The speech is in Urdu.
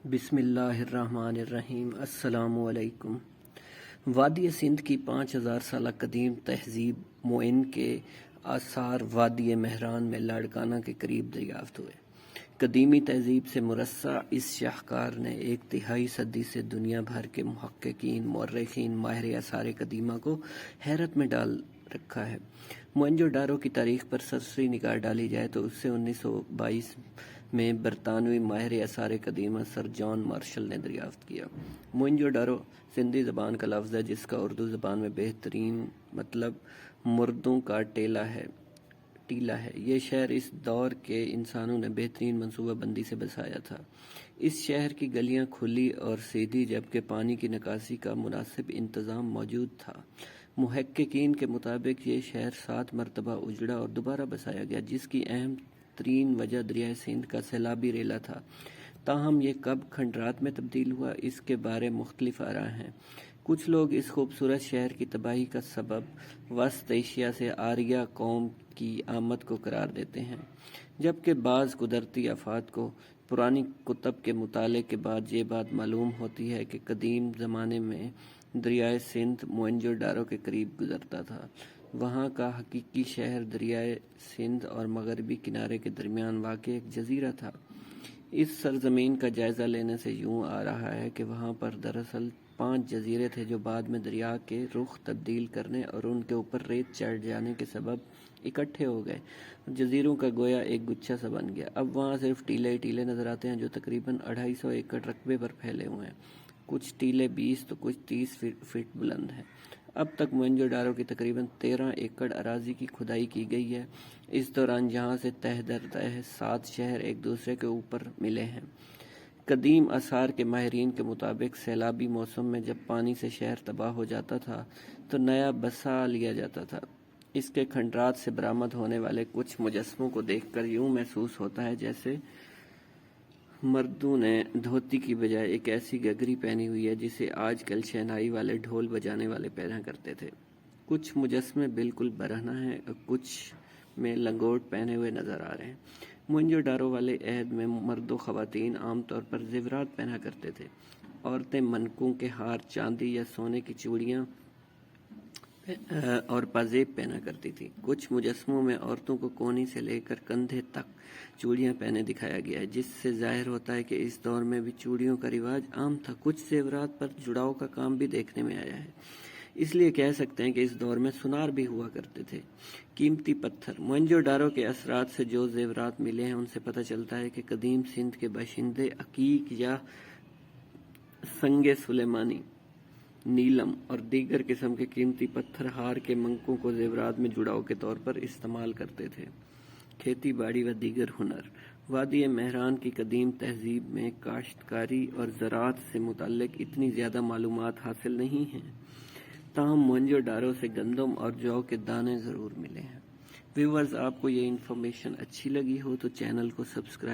بسم اللہ الرحمن الرحیم۔ السلام علیکم۔ وادی سندھ کی 5000 سالہ قدیم تہذیب موئن کے آثار وادی مہران میں لاڑکانہ کے قریب دریافت ہوئے۔ قدیمی تہذیب سے مرصع اس شاہکار نے ایک تہائی صدی سے دنیا بھر کے محققین، مورخین، ماہر آثار قدیمہ کو حیرت میں ڈال رکھا ہے۔ موئنجو ڈارو کی تاریخ پر سرسری نگاہ ڈالی جائے تو اسے 1922 میں برطانوی ماہر آثار قدیمہ سر جان مارشل نے دریافت کیا۔ موئنجو ڈارو سندھی زبان کا لفظ ہے جس کا اردو زبان میں بہترین مطلب مردوں کا ٹیلا ہے۔ یہ شہر اس دور کے انسانوں نے بہترین منصوبہ بندی سے بسایا تھا۔ اس شہر کی گلیاں کھلی اور سیدھی جبکہ پانی کی نکاسی کا مناسب انتظام موجود تھا۔ محققین کے مطابق یہ شہر 7 مرتبہ اجڑا اور دوبارہ بسایا گیا، جس کی اہم ترین وجہ دریائے سندھ کا سیلابی ریلا تھا۔ تاہم یہ کب کھنڈرات میں تبدیل ہوا، اس کے بارے مختلف آراء ہیں۔ کچھ لوگ اس خوبصورت شہر کی تباہی کا سبب وسط ایشیا سے آریہ قوم کی آمد کو قرار دیتے ہیں، جبکہ بعض قدرتی آفات کو۔ پرانی کتب کے مطالعے کے بعد یہ بات معلوم ہوتی ہے کہ قدیم زمانے میں دریائے سندھ موئنجو ڈارو کے قریب گزرتا تھا۔ وہاں کا حقیقی شہر دریائے سندھ اور مغربی کنارے کے درمیان واقع ایک جزیرہ تھا۔ اس سرزمین کا جائزہ لینے سے یوں آ رہا ہے کہ وہاں پر دراصل 5 جزیرے تھے جو بعد میں دریا کے رخ تبدیل کرنے اور ان کے اوپر ریت چڑھ جانے کے سبب اکٹھے ہو گئے۔ جزیروں کا گویا ایک گچھا سا بن گیا۔ اب وہاں صرف ٹیلے ہی ٹیلے نظر آتے ہیں جو تقریباً 250 ایکڑ رقبے پر پھیلے ہوئے ہیں۔ کچھ ٹیلے 20 تو کچھ 30 فٹ بلند ہیں۔ اب تک موئنجو ڈارو کی تقریباً 13 ایکڑ اراضی کی کھدائی کی گئی ہے۔ اس دوران یہاں سے تہہ در تہہ 7 شہر ایک دوسرے کے اوپر ملے ہیں۔ قدیم آثار کے ماہرین کے مطابق سیلابی موسم میں جب پانی سے شہر تباہ ہو جاتا تھا تو نیا بسا لیا جاتا تھا۔ اس کے کھنڈرات سے برآمد ہونے والے کچھ مجسموں کو دیکھ کر یوں محسوس ہوتا ہے جیسے مردوں نے دھوتی کی بجائے ایک ایسی گگری پہنی ہوئی ہے جسے آج کل شہنائی والے ڈھول بجانے والے پہنا کرتے تھے۔ کچھ مجسمے بالکل برہنہ ہیں اور کچھ میں لنگوٹ پہنے ہوئے نظر آ رہے ہیں۔ موئنجو ڈارو والے عہد میں مرد و خواتین عام طور پر زیورات پہنا کرتے تھے۔ عورتیں منقوں کے ہار، چاندی یا سونے کی چوڑیاں اور پازیب پہنا کرتی تھی۔ کچھ مجسموں میں عورتوں کو کونی سے لے کر کندھے تک چوڑیاں پہنے دکھایا گیا ہے، جس سے ظاہر ہوتا ہے کہ اس دور میں بھی چوڑیوں کا رواج عام تھا۔ کچھ زیورات پر جڑاؤ کا کام بھی دیکھنے میں آیا ہے، اس لیے کہہ سکتے ہیں کہ اس دور میں سونار بھی ہوا کرتے تھے۔ قیمتی پتھر۔ موئنجو ڈارو کے اثرات سے جو زیورات ملے ہیں ان سے پتہ چلتا ہے کہ قدیم سندھ کے باشندے عقیق یا سنگ سلیمانی، نیلم اور دیگر قسم کے قیمتی پتھر ہار کے منقوں کو زیورات میں جڑاؤ کے طور پر استعمال کرتے تھے۔ کھیتی باڑی و دیگر ہنر۔ وادی مہران کی قدیم تہذیب میں کاشتکاری اور زراعت سے متعلق اتنی زیادہ معلومات حاصل نہیں ہیں، تاہم موئنجو ڈارو سے گندم اور جو کے دانے ضرور ملے ہیں۔ ویورز، آپ کو یہ انفارمیشن اچھی لگی ہو تو چینل کو سبسکرائب